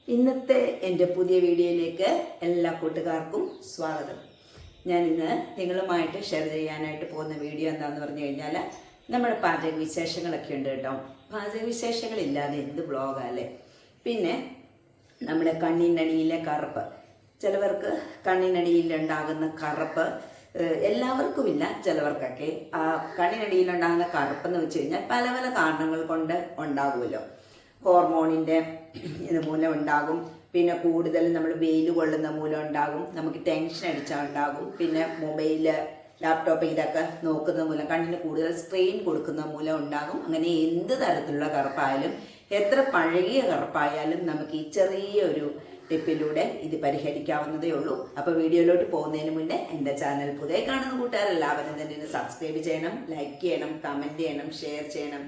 ഇന്നത്തെ എൻ്റെ പുതിയ വീഡിയോയിലേക്ക് എല്ലാ കൂട്ടുകാർക്കും സ്വാഗതം. ഞാനിന്ന് നിങ്ങളുമായിട്ട് ഷെയർ ചെയ്യാനായിട്ട് പോകുന്ന വീഡിയോ എന്താണെന്ന് പറഞ്ഞു കഴിഞ്ഞാൽ നമ്മുടെ പാചക വിശേഷങ്ങളൊക്കെ ഉണ്ട് കേട്ടോ. പാചക വിശേഷങ്ങളില്ലാതെ എന്ത് വ്ളോഗല്ലേ. പിന്നെ നമ്മുടെ കണ്ണിനടിയിലെ കറുപ്പ്, ചിലവർക്ക് കണ്ണിനടിയിലുണ്ടാകുന്ന കറുപ്പ് എല്ലാവർക്കുമില്ല, ചിലവർക്കൊക്കെ ആ കണ്ണിനടിയിലുണ്ടാകുന്ന കറുപ്പെന്ന് വെച്ച് കഴിഞ്ഞാൽ പല പല കാരണങ്ങൾ കൊണ്ട് ഉണ്ടാകുമല്ലോ. ഹോർമോണിൻ്റെ ഇത് മൂലം ഉണ്ടാകും, പിന്നെ കൂടുതൽ നമ്മൾ വെയിൽ കൊള്ളുന്ന മൂലം ഉണ്ടാകും, നമുക്ക് ടെൻഷൻ അടിച്ചാൽ ഉണ്ടാകും, പിന്നെ മൊബൈല് ലാപ്ടോപ്പ് ഇതൊക്കെ നോക്കുന്ന മൂലം കണ്ണിന് കൂടുതൽ സ്ട്രെയിൻ കൊടുക്കുന്ന മൂലം ഉണ്ടാകും. അങ്ങനെ എന്ത് തരത്തിലുള്ള കറുപ്പായാലും, എത്ര പഴകിയ കറുപ്പായാലും നമുക്ക് ഈ ചെറിയൊരു ടിപ്പിലൂടെ ഇത് പരിഹരിക്കാവുന്നതേ ഉള്ളൂ. അപ്പോൾ വീഡിയോയിലോട്ട് പോകുന്നതിന് മുന്നേ എൻ്റെ ചാനൽ പുതിയ കാണുന്ന കൂട്ടുകാരെല്ലാവരും തന്നെ സബ്സ്ക്രൈബ് ചെയ്യണം, ലൈക്ക് ചെയ്യണം, കമൻറ്റ് ചെയ്യണം, ഷെയർ ചെയ്യണം,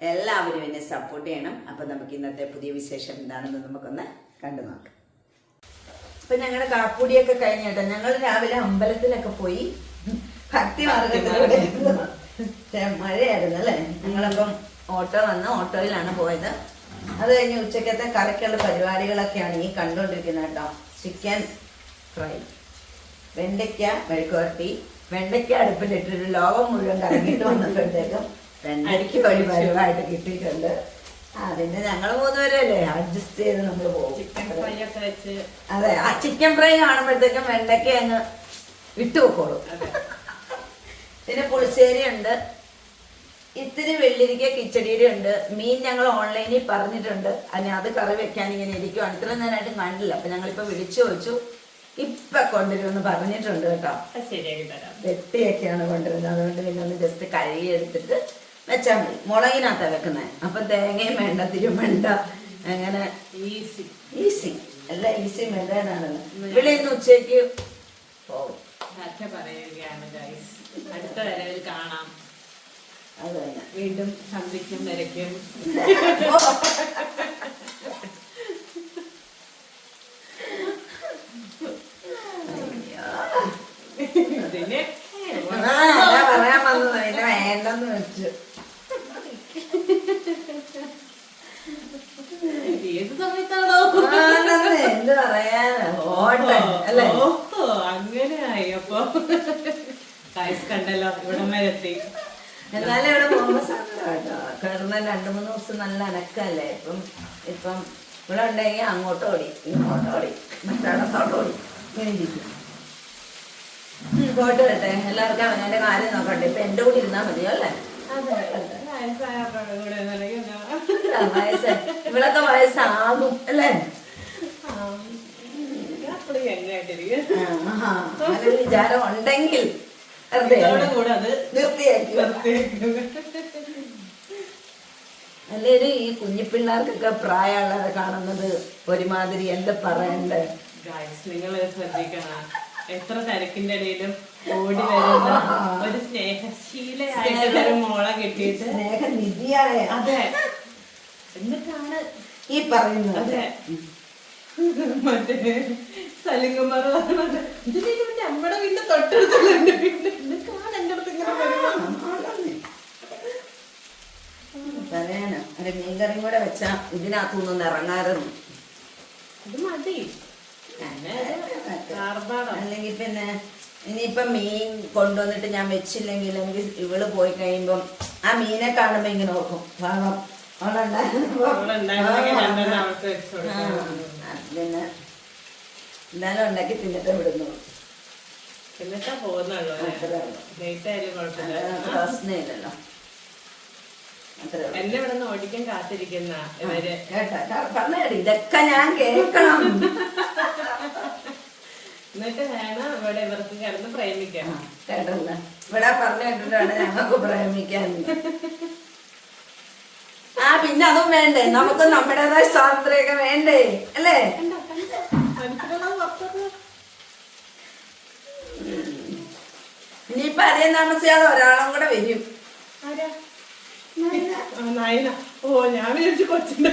എല്ലാവരും എന്നെ സപ്പോർട്ട് ചെയ്യണം. അപ്പം നമുക്ക് ഇന്നത്തെ പുതിയ വിശേഷം എന്താണെന്ന് നമുക്കൊന്ന് കണ്ടു നോക്കാം. അപ്പം ഞങ്ങളുടെ കാപ്പൂടിയൊക്കെ കഴിഞ്ഞിട്ട് ഞങ്ങൾ രാവിലെ അമ്പലത്തിലൊക്കെ പോയി ഭക്തി മാർഗത്തിലൂടെ മഴയായിരുന്നു അല്ലേ. ഞങ്ങളപ്പം ഓട്ടോ വന്ന് ഓട്ടോയിലാണ് പോയത്. അത് കഴിഞ്ഞ് ഉച്ചക്കത്തെ കറിക്കുള്ള പരിപാടികളൊക്കെയാണ് ഈ കണ്ടുകൊണ്ടിരിക്കുന്നത് കേട്ടോ. ചിക്കൻ ഫ്രൈ, വെണ്ടയ്ക്ക മെഴുക്കുവരട്ടി, വെണ്ടയ്ക്ക അടുപ്പിലിട്ടൊരു ലോകം മുഴുവൻ കറങ്ങിയിട്ട് വന്നപ്പോഴത്തേക്കും വെണ്ടയ്ക്ക് വഴി പരിവായിട്ട് കിട്ടിയിട്ടുണ്ട്. പിന്നെ ഞങ്ങൾ മൂന്നുപേരല്ലേ അഡ്ജസ്റ്റ് ചെയ്ത് നമ്മൾ പോകും. അതെ, ആ ചിക്കൻ ഫ്രൈ കാണുമ്പോഴത്തേക്കും വെണ്ടയ്ക്ക അങ്ങ് വിട്ടുപോക്കോളും. പിന്നെ പുളിശ്ശേരി ഉണ്ട്, ഇത്തിരി വെള്ളിരിക്ക കിച്ചടിയുടെ ഉണ്ട്, മീൻ ഞങ്ങൾ ഓൺലൈനിൽ പറഞ്ഞിട്ടുണ്ട്. അതിന് അത് കറി വെക്കാൻ ഇങ്ങനെ ഇരിക്കുവാണ്. ഇത്രയും നേരമായിട്ട് കണ്ടില്ല. അപ്പൊ ഞങ്ങളിപ്പോ വിളിച്ചു ചോദിച്ചു, ഇപ്പൊ കൊണ്ടുവരുമെന്ന് പറഞ്ഞിട്ടുണ്ട് കേട്ടോ. വെട്ടിയൊക്കെയാണ് കൊണ്ടുവരുന്നത്. അതുകൊണ്ട് പിന്നെ ഒന്ന് ജസ്റ്റ് കഴുകി എടുത്തിട്ട് വെച്ചാൽ മതി. മുളകിനകത്താണ് വെക്കുന്നത്. അപ്പൊ തേങ്ങയും വേണ്ട, തിരുമണ്ട, അങ്ങനെ ഈസി അല്ല, ഈസി മെത്തേഡാണല്ലോ. ഇവിടെ ഇന്ന് ഉച്ചയ്ക്ക് പോകും. അടുത്ത വരവിൽ കാണാം. അത് തന്നെ, വീണ്ടും സന്ധിക്കും നിരക്കും. പറയാൻ വന്നത് പിന്നെ വേണ്ടെന്ന് വെച്ചു. ഏത് സമയത്താണോ എന്ത് പറയാനാ, ഓട്ടെ അല്ലേ. അങ്ങനെയായി. അപ്പൊ കണ്ടല്ലോ ഇവിടം വരെ എത്തി. എന്നാലും ഇവിടെ പോകുമ്പോ സങ്കടം കേട്ടോ. കാരണം 2-3 ദിവസം നല്ല അനക്കല്ലേ. ഇപ്പം ഇവിടെ ഉണ്ടെങ്കിൽ അങ്ങോട്ടോടി ഇങ്ങോട്ടോടി മറ്റാടത്തോട്ടോടി ഇങ്ങനെ ഇരിക്കും. പോയിട്ട് വരട്ടെ, എല്ലാവർക്കും അവനെ കാര്യം നോക്കട്ടെ. ഇപ്പൊ എന്റെ കൂടെ ഇരുന്നാ മതിയോ അല്ലേ. ഇവളൊക്കെ വയസ്സാകും അല്ലേ. അങ്ങനെ വിചാരം ഉണ്ടെങ്കിൽ അല്ലേലും ഈ കുഞ്ഞിപ്പിള്ളേർക്കൊക്കെ പ്രായമുള്ളവരെ കാണുന്നത് ഒരുമാതിരി എന്താ പറയണ്ടേ. നിങ്ങൾ ശ്രദ്ധിക്കണം, എത്ര തിരക്കിന്റെ ഇടയിലും ഓടി വരുന്ന ഒരു സ്നേഹശീലയായിട്ട് മോളെ കിട്ടിയിട്ട്, സ്നേഹനിധിയായ. അതെ, എന്നിട്ടാണ് ഈ പറയുന്നത്. അതെ, മറ്റേ സലിംകുമാർ പറഞ്ഞത് ഇതിന്റെ അമ്മയുടെ വീട്ടിൽ തൊട്ടടുത്തുള്ള എന്റെ വീട്ടിൽ എന്നിട്ടാണ് എന്റെ അടുത്ത് ഇങ്ങനെ പറയാനോ. ഒരു മീൻകറിയും കൂടെ വെച്ചാ ഇതിനകത്തൊന്നും ഇറങ്ങാറുണ്ട്. ഇത് മതി. അല്ലെങ്കിൽ പിന്നെ ഇനിയിപ്പം മീൻ കൊണ്ടുവന്നിട്ട് ഞാൻ വെച്ചില്ലെങ്കിൽ ഇവള് പോയി കഴിയുമ്പം ആ മീനെ കാണുമ്പോ ഇങ്ങനെ നോക്കും, പാവം പിന്നെ എന്തായാലും ഉണ്ടാക്കി തിന്നിട്ട് വിടുന്നു. പ്രശ്നമില്ലല്ലോ. എന്നെ ഇവിടെ നിന്ന് ഓടിക്കാൻ കാത്തിരിക്കുന്ന ഇവര് പറഞ്ഞേടി, ഇതൊക്കെ ഞാൻ കേൾക്കണം. എന്നിട്ട് വേണം ഇവിടെ ഇവർക്ക് കിടന്ന് പ്രേമിക്കാൻ. കേട്ടല്ല, ഇവിടെ പറഞ്ഞു കേട്ടിട്ടാണ് ഞങ്ങൾക്ക് പ്രേമിക്കാൻ. പിന്നെ അതും വേണ്ടേ, നമുക്ക് നമ്മുടേതായ സ്വാതന്ത്ര്യമൊക്കെ വേണ്ടേ അല്ലേ. ഇനിയിപ്പൊ അധികം താമസിയാതെ ഒരാളും കൂടെ വരും. ഞാൻ വിചാരിച്ചു കൊച്ചിന്റെ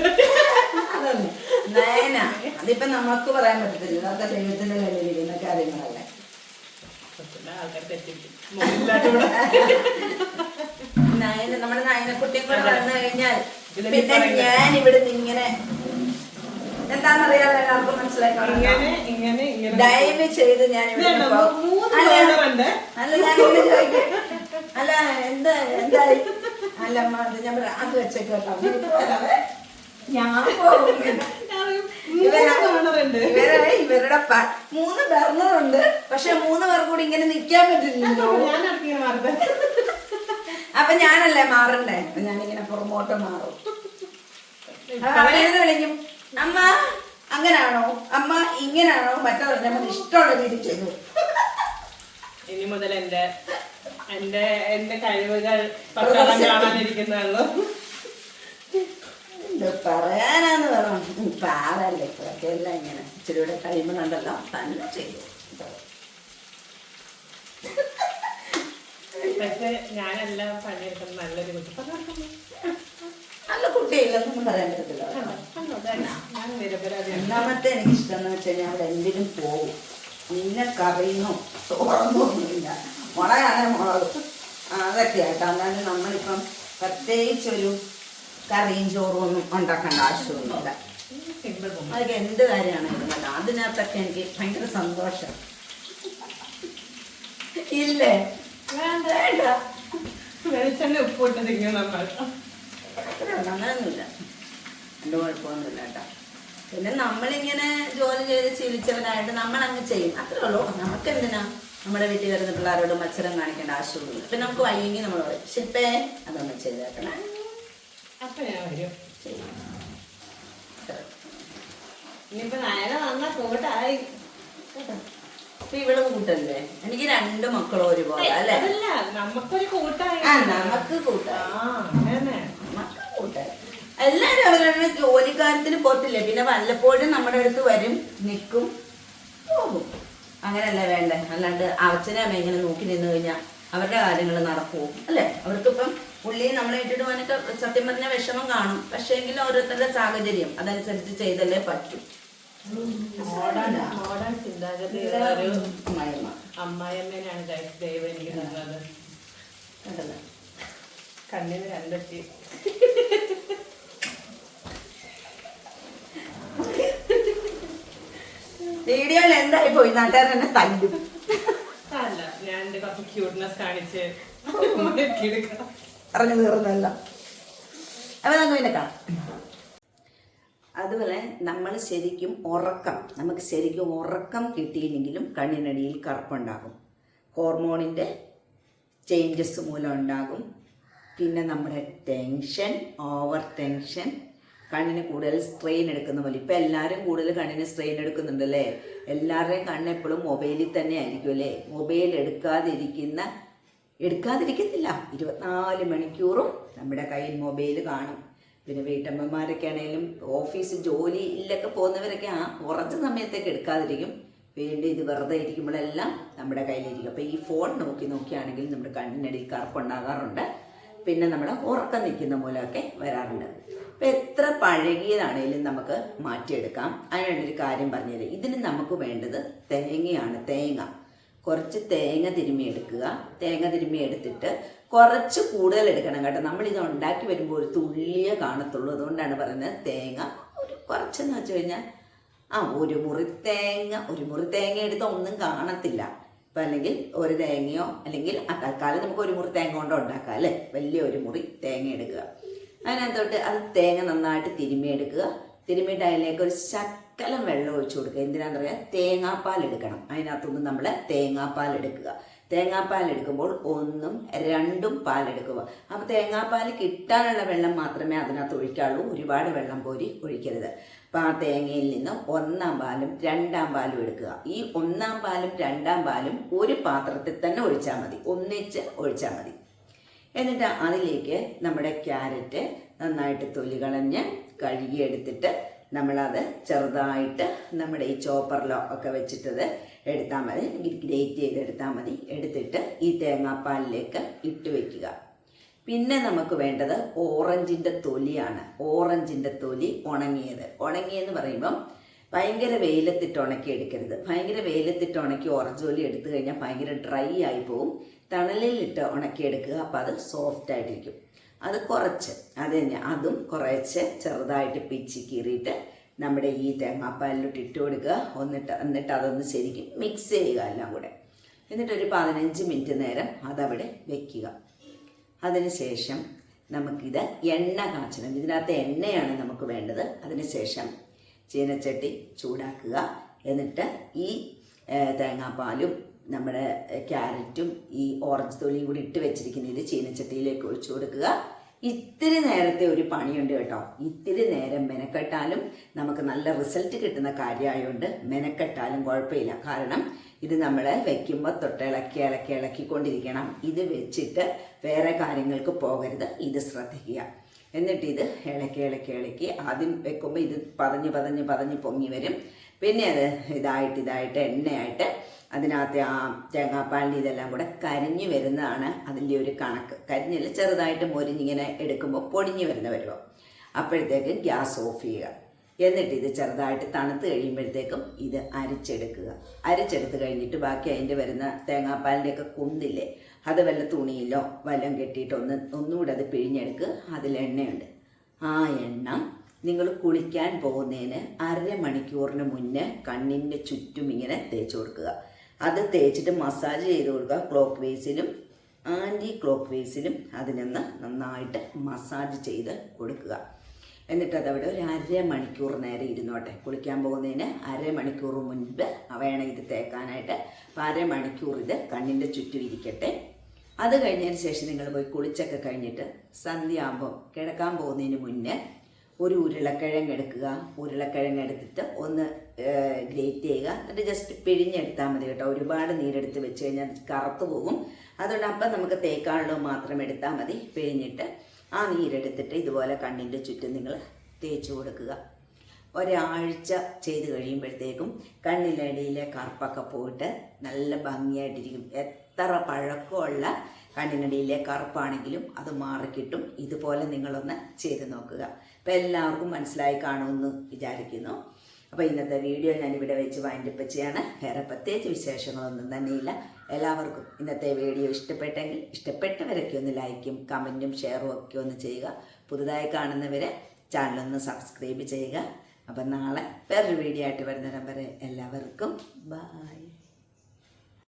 നയന. അതിപ്പോ നമുക്ക് പറയാൻ പറ്റത്തില്ല, അതൊക്കെ ദൈവത്തിന്റെ കയ്യിലിരിക്കുന്ന കാര്യങ്ങളല്ലേ. നയന, നമ്മുടെ നയനക്കുട്ടിയും കൂടെ വന്നു കഴിഞ്ഞാൽ പിന്നെ ഞാൻ ഇവിടെ ഇങ്ങനെ എന്താണെന്നറിയാതെ എല്ലാവർക്കും മനസ്സിലാക്കണം. ഇങ്ങനെ ഇങ്ങനെ ഇങ്ങനെ ദയവ് ചെയ്ത് ഞാൻ ഇവിടെ ഇതുണ്ടോ? മൂന്ന് അല്ല border ഉണ്ട്. അല്ല ഞാൻ ഇവിടെ ചോദിക്കാം. അല്ല എന്തായി അല്ല അമ്മ, അത് ഞാൻ അത് വെച്ചേക്ക് കേട്ടോ. ഞാൻ പോകും. ഇവരുടെ 3 ബർണറുണ്ട്. പക്ഷെ 3 പേർ കൂടി ഇങ്ങനെ നിക്കാൻ പറ്റില്ലല്ലോ. അപ്പൊ ഞാനല്ലേ മാറണ്ടേ? അപ്പൊ ഞാനിങ്ങനെ പുറമോട്ട് മാറും. അവരെന്ന് വിളിക്കും, അമ്മ അങ്ങനാണോ, അമ്മ ഇങ്ങനാണോ, മറ്റേ നമുക്ക് ഇഷ്ടമുള്ള രീതി ചെയ്തു. ഇനി മുതൽ എന്റെ കഴിവുകൾ പട്ടാളം കാണാനിരിക്കുന്നതാണല്ലോ. പറയാനാന്ന് പറഞ്ഞു പാവല്ലേ, ഇപ്പൊക്കെ എല്ലാം ഇങ്ങനെ ഇച്ചിരി കൂടെ കഴിയുമ്പോണ്ടല്ലോ തന്നെ ചെയ്തു. പക്ഷെ ഞാനെല്ലാം പണിയെടുക്കുന്ന നല്ലൊരു കുട്ടി. നല്ല കുട്ടിയില്ലെന്നൊന്നും പറയാൻ പറ്റത്തില്ല. ഞാൻ നിരപരാധി. രണ്ടാമത്തെ എനിക്ക് ഇഷ്ടം എന്ന് വെച്ച് കഴിഞ്ഞാൽ അവിടെ എന്തിനും പോകും. നിന്നെ കറിയുന്നോ തോന്നുന്നില്ല, മുളകാണെ മുളക് അതൊക്കെ ആയിട്ട്. അല്ലാണ്ട് നമ്മളിപ്പം പ്രത്യേകിച്ചൊരു കറിയും ചോറും ഒന്നും ഉണ്ടാക്കേണ്ട ആവശ്യമൊന്നുമില്ല. അതൊക്കെ എന്ത് കാര്യമാണെങ്കിലും കേട്ടോ, അതിനകത്തൊക്കെ എനിക്ക് ഭയങ്കര സന്തോഷം. ഇല്ലേ? വേണ്ട വെളിച്ചെണ്ണ ഉപ്പിട്ട് തിങ്ങും നമ്മൾ. അങ്ങനെയൊന്നുമില്ല, എൻ്റെ കുഴപ്പമൊന്നുമില്ല കേട്ടോ. പിന്നെ നമ്മളിങ്ങനെ ജോലി ചെയ്ത് ശീലിച്ചവരായിട്ട് നമ്മളങ്ങ് ചെയ്യും, അത്രേ ഉള്ളൂ. നമുക്ക് എന്തിനാ നമ്മുടെ വീട്ടിൽ വരുന്ന പിള്ളേരോട് മത്സരം കാണിക്കേണ്ട ആവശ്യമൊന്നുമില്ല. പിന്നെ നമുക്ക് വയ്യെങ്കിൽ നമ്മൾ പറയും, ശില്പേ അതൊന്ന് ചെയ്തേക്കണം. അപ്പൊ ഞാൻ വരും. ഇനിയിപ്പോ നയന നന്നാ കൂട്ടായി. അപ്പൊ ഇവിടെ കൂട്ടല്ലേ? എനിക്ക് 2 മക്കളും ഒരുപോലെ അല്ലേ? അതല്ല, നമുക്കൊരു കൂട്ടായി. നമുക്ക് കൂട്ടായി, അങ്ങനെ നമുക്ക് കൂട്ടായി. എല്ലാവരും അവരുടെ ജോലിക്കാര്യത്തിന് പോത്തില്ലേ, പിന്നെ വല്ലപ്പോഴും നമ്മുടെ അടുത്ത് വരും, നിൽക്കും, പോകും. അങ്ങനെയല്ലേ വേണ്ടേ? അല്ലാണ്ട് അച്ഛനെ അമ്മ ഇങ്ങനെ നോക്കി നിന്ന് കഴിഞ്ഞാൽ അവരുടെ കാര്യങ്ങൾ നടക്കുമോ? അല്ലേ? അവർക്കിപ്പം പുള്ളിയെ നമ്മളെ ഇട്ടിട്ട് പോകാനൊക്കെ സത്യം പറഞ്ഞാൽ വിഷമം കാണും. പക്ഷേ എങ്കിലും ഓരോരുത്തരുടെ സാഹചര്യം അതനുസരിച്ച് ചെയ്തല്ലേ പറ്റും. മോഡേൺ ചിന്താഗതി അമ്മായിയമ്മേനാണ് ദൈവം എനിക്ക് തന്നത്. കണ്ണിന് 2 വീഡിയോയിൽ എന്തായി പോയി, നാട്ടുകാർ എന്നെ തല്ലും. അല്ല, ഞാൻ എന്റെ കുറച്ച് ക്യൂട്ട്നെസ് കാണിച്ച് പറഞ്ഞു തീർന്നല്ല. അപ്പൊ നമുക്ക് പിന്നെ കാണാം. അതുപോലെ നമ്മൾ ശരിക്കും നമുക്ക് ശരിക്കും ഉറക്കം കിട്ടിയില്ലെങ്കിലും കണ്ണിനടിയിൽ കറുപ്പുണ്ടാകും. ഹോർമോണിൻ്റെ ചേഞ്ചസ് മൂലം ഉണ്ടാകും. പിന്നെ നമ്മുടെ ഓവർ ടെൻഷൻ, കണ്ണിന് കൂടുതൽ സ്ട്രെയിൻ എടുക്കുന്ന പോലെ. ഇപ്പം എല്ലാവരും കൂടുതൽ കണ്ണിന് സ്ട്രെയിൻ എടുക്കുന്നുണ്ടല്ലേ? എല്ലാവരുടെയും കണ്ണ് എപ്പോഴും മൊബൈലിൽ തന്നെ ആയിരിക്കും അല്ലേ? മൊബൈൽ എടുക്കാതിരിക്കത്തില്ല. 24 മണിക്കൂറും നമ്മുടെ കയ്യിൽ മൊബൈൽ കാണും. പിന്നെ വീട്ടമ്മമാരൊക്കെ ആണെങ്കിലും ഓഫീസ് ജോലിയിലൊക്കെ പോകുന്നവരൊക്കെ കുറച്ച് സമയത്തേക്ക് എടുക്കാതിരിക്കും. വീണ്ടും ഇത് വെറുതെ ഇരിക്കുമ്പോഴെല്ലാം നമ്മുടെ കയ്യിലിരിക്കും. അപ്പോൾ ഈ ഫോൺ നോക്കിയാണെങ്കിൽ നമ്മുടെ കണ്ണിനടിയിൽ കറുപ്പുണ്ടാകാറുണ്ട്. പിന്നെ നമ്മുടെ ഉറക്കം നിൽക്കുന്ന മൂലമൊക്കെ വരാറുണ്ട്. അപ്പോൾ എത്ര പഴകിയതാണേലും നമുക്ക് മാറ്റിയെടുക്കാം. അതിനുള്ളൊരു കാര്യം പറഞ്ഞുതരാം. ഇതിന് നമുക്ക് വേണ്ടത് തേങ്ങയാണ്. കുറച്ച് തേങ്ങ തിരുമ്മി എടുക്കുക. തേങ്ങ തിരുമ്മി എടുത്തിട്ട് കുറച്ച് കൂടുതൽ എടുക്കണം കേട്ടോ. നമ്മളിത് ഉണ്ടാക്കി വരുമ്പോൾ ഒരു തുള്ളിയേ കാണത്തുള്ളൂ. അതുകൊണ്ടാണ് പറയുന്നത് തേങ്ങ കുറച്ചെന്ന് വെച്ച് കഴിഞ്ഞാൽ ഒരു മുറി തേങ്ങ എടുത്താൽ ഒന്നും കാണത്തില്ല. ഇപ്പം അല്ലെങ്കിൽ ഒരു തേങ്ങയോ അല്ലെങ്കിൽ തൽക്കാലം നമുക്ക് ഒരു മുറി തേങ്ങ കൊണ്ടോ ഉണ്ടാക്കാം അല്ലേ? വലിയ ഒരു മുറി തേങ്ങ എടുക്കുക. അതിനകത്തോട്ട് അത് തേങ്ങ നന്നായിട്ട് തിരുമ്മിയെടുക്കുക. തിരുമ്മിയിട്ട് അതിലേക്ക് ഒരു ശകലം വെള്ളം ഒഴിച്ചു കൊടുക്കുക. എന്തിനാണെന്ന് പറയാം, തേങ്ങാപ്പാൽ എടുക്കണം. അതിനകത്തുനിന്ന് നമ്മൾ തേങ്ങാപ്പാൽ എടുക്കുക. തേങ്ങാപ്പാൽ എടുക്കുമ്പോൾ 1ഉം 2ഉം പാലെടുക്കുക. അപ്പോൾ തേങ്ങാപ്പാൽ കിട്ടാനുള്ള വെള്ളം മാത്രമേ അതിനകത്ത് ഒഴിക്കാവുള്ളൂ. ഒരുപാട് വെള്ളം കോരി ഒഴിക്കരുത്. അപ്പോൾ ആ തേങ്ങയിൽ നിന്ന് 1ആം പാലും 2ആം പാലും എടുക്കുക. ഈ 1ആം പാലും 2ആം പാലും ഒരു പാത്രത്തിൽ തന്നെ ഒഴിച്ചാൽ മതി, ഒന്നിച്ച് ഒഴിച്ചാൽ മതി. എന്നിട്ട് അതിലേക്ക് നമ്മുടെ ക്യാരറ്റ് നന്നായിട്ട് തൊലി കളഞ്ഞ് കഴുകിയെടുത്തിട്ട് നമ്മളത് ചെറുതായിട്ട് നമ്മുടെ ഈ ചോപ്പറിലോ ഒക്കെ വെച്ചിട്ടത് എടുത്താൽ മതി, ഗ്രേറ്റ് ചെയ്തെടുത്താൽ മതി. എടുത്തിട്ട് ഈ തേങ്ങാപ്പാലിലേക്ക് ഇട്ട് വയ്ക്കുക. പിന്നെ നമുക്ക് വേണ്ടത് ഓറഞ്ചിൻ്റെ തൊലിയാണ്. ഓറഞ്ചിൻ്റെ തൊലി ഉണങ്ങിയെന്ന് പറയുമ്പം ഭയങ്കര വെയിലത്തിട്ട് ഉണക്കി എടുക്കരുത്. ഭയങ്കര വെയിലത്തിട്ട് ഉണക്കി ഓറഞ്ച് തൊലി എടുത്തു കഴിഞ്ഞാൽ ഭയങ്കര ഡ്രൈ ആയി പോവും. തണലിലിട്ട് ഉണക്കിയെടുക്കുക. അപ്പോൾ അത് സോഫ്റ്റ് ആയിട്ടിരിക്കും. അതും കുറച്ച് ചെറുതായിട്ട് പിച്ചി കീറിയിട്ട് നമ്മുടെ ഈ തേങ്ങാപ്പാലിലോട്ട് ഇട്ട് കൊടുക്കുക. എന്നിട്ട് അതൊന്ന് ശരിക്കും മിക്സ് ചെയ്യുക എല്ലാം കൂടെ. എന്നിട്ടൊരു 15 മിനിറ്റ് നേരം അതവിടെ വെക്കുക. അതിനുശേഷം നമുക്കിത് എണ്ണ കാച്ചണം. ഇതിനകത്ത് എണ്ണയാണ് നമുക്ക് വേണ്ടത്. അതിനുശേഷം ചീനച്ചട്ടി ചൂടാക്കുക. എന്നിട്ട് ഈ തേങ്ങാപ്പാലും നമ്മുടെ ക്യാരറ്റും ഈ ഓറഞ്ച് തൊലിയും കൂടി ഇട്ട് വെച്ചിരിക്കുന്ന ഇത് ചീനച്ചട്ടിയിലേക്ക് ഒഴിച്ചു കൊടുക്കുക. ഇത്തിരി നേരത്തെ ഒരു പണിയുണ്ട് കേട്ടോ. ഇത്തിരി നേരം മെനക്കെട്ടാലും നമുക്ക് നല്ല റിസൾട്ട് കിട്ടുന്ന കാര്യമായതുകൊണ്ട് മെനക്കെട്ടാലും കുഴപ്പമില്ല. കാരണം ഇത് നമ്മൾ വെക്കുമ്പോൾ തൊട്ട് ഇളക്കിക്കൊണ്ടിരിക്കണം. ഇത് വെച്ചിട്ട് വേറെ കാര്യങ്ങൾക്ക് പോകരുത്. ഇത് ശ്രദ്ധിക്കുക. എന്നിട്ട് ഇത് ഇളക്കി ആദ്യം വെക്കുമ്പോൾ ഇത് പതഞ്ഞ് പൊങ്ങി വരും. പിന്നെ അത് ഇതായിട്ട് എണ്ണയായിട്ട് അതിനകത്ത് ആ തേങ്ങാപ്പാലിൻ്റെ ഇതെല്ലാം കൂടെ കരിഞ്ഞു വരുന്നതാണ് അതിൻ്റെ ഒരു കണക്ക്. കരിഞ്ഞില്ല, ചെറുതായിട്ട് മൊരിഞ്ഞിങ്ങനെ എടുക്കുമ്പോൾ പൊടിഞ്ഞു വരുന്ന വരുമോ. അപ്പോഴത്തേക്ക് ഗ്യാസ് ഓഫ് ചെയ്യുക. എന്നിട്ട് ഇത് ചെറുതായിട്ട് തണുത്ത് കഴിയുമ്പോഴത്തേക്കും ഇത് അരിച്ചെടുത്ത് കഴിഞ്ഞിട്ട് ബാക്കി അതിൻ്റെ വരുന്ന തേങ്ങാപ്പാലിൻ്റെയൊക്കെ കുന്തില്ലേ, അത് വല്ല തുണിയിലോ വല്ലതും കെട്ടിയിട്ട് ഒന്നുകൂടെ അത് പിഴിഞ്ഞെടുക്കുക. അതിൽ എണ്ണയുണ്ട്. ആ എണ്ണ നിങ്ങൾ കുളിക്കാൻ പോകുന്നതിന് 1/2 മണിക്കൂറിന് മുന്നേ കണ്ണിൻ്റെ ചുറ്റും ഇങ്ങനെ തേച്ച് കൊടുക്കുക. അത് തേച്ചിട്ട് മസാജ് ചെയ്ത് കൊടുക്കുക. ക്ലോക്ക് വേസിലും ആൻറ്റി ക്ലോക്ക് വേസിലും അതിനൊന്ന് നന്നായിട്ട് മസാജ് ചെയ്ത് കൊടുക്കുക. എന്നിട്ട് അതവിടെ ഒരു 1/2 മണിക്കൂർ നേരം ഇരുന്നോട്ടെ. കുളിക്കാൻ പോകുന്നതിന് 1/2 മണിക്കൂർ മുൻപ് വേണം ഇത് തേക്കാനായിട്ട്. അപ്പോൾ 1/2 മണിക്കൂർ ഇത് കണ്ണിൻ്റെ ചുറ്റും ഇരിക്കട്ടെ. അത് കഴിഞ്ഞതിന് ശേഷം നിങ്ങൾ പോയി കുളിച്ചൊക്കെ കഴിഞ്ഞിട്ട് സന്ധ്യ ആകുമ്പോൾ കിടക്കാൻ പോകുന്നതിന് മുന്നേ ഒരു ഉരുളക്കിഴങ്ങ് എടുക്കുക. ഉരുളക്കിഴങ്ങ് എടുത്തിട്ട് ഒന്ന് ഗ്രേറ്റ് ചെയ്യുക. എന്നിട്ട് ജസ്റ്റ് പിഴിഞ്ഞെടുത്താൽ മതി കേട്ടോ. ഒരുപാട് നീരെടുത്ത് വെച്ച് കഴിഞ്ഞാൽ കറുത്തു പോകും. അതുകൊണ്ട് അപ്പം നമുക്ക് തേക്കാനുള്ളത് മാത്രം എടുത്താൽ മതി. പിഴിഞ്ഞിട്ട് ആ നീരെടുത്തിട്ട് ഇതുപോലെ കണ്ണിൻ്റെ ചുറ്റും നിങ്ങൾ തേച്ച് കൊടുക്കുക. ഒരാഴ്ച ചെയ്ത് കഴിയുമ്പോഴത്തേക്കും കണ്ണിലടിയിലെ കറുപ്പൊക്കെ പോയിട്ട് നല്ല ഭംഗിയായിട്ടിരിക്കും. എത്ര പഴക്കമുള്ള കണ്ണിനടിയിലെ കറുപ്പാണെങ്കിലും അത് മാറിക്കിട്ടും. ഇതുപോലെ നിങ്ങളൊന്ന് ചെയ്ത് നോക്കുക. അപ്പോൾ എല്ലാവർക്കും മനസ്സിലായി കാണുമെന്ന് വിചാരിക്കുന്നു. അപ്പോൾ ഇന്നത്തെ വീഡിയോ ഞാനിവിടെ വെച്ച് വൈൻഡപ്പ് ചെയ്യാണ്. വേറെ പ്രത്യേകിച്ച് വിശേഷങ്ങളൊന്നും തന്നെയില്ല. എല്ലാവർക്കും ഇന്നത്തെ വീഡിയോ ഇഷ്ടപ്പെട്ടെങ്കിൽ ഇഷ്ടപ്പെട്ടവരൊക്കെ ഒന്ന് ലൈക്കും കമൻറ്റും ഷെയറും ഒക്കെ ഒന്ന് ചെയ്യുക. പുതുതായി കാണുന്നവരെ ചാനലൊന്ന് സബ്സ്ക്രൈബ് ചെയ്യുക. അപ്പം നാളെ വേറൊരു വീഡിയോ ആയിട്ട് വരുന്നിടം വരെ എല്ലാവർക്കും ബൈ.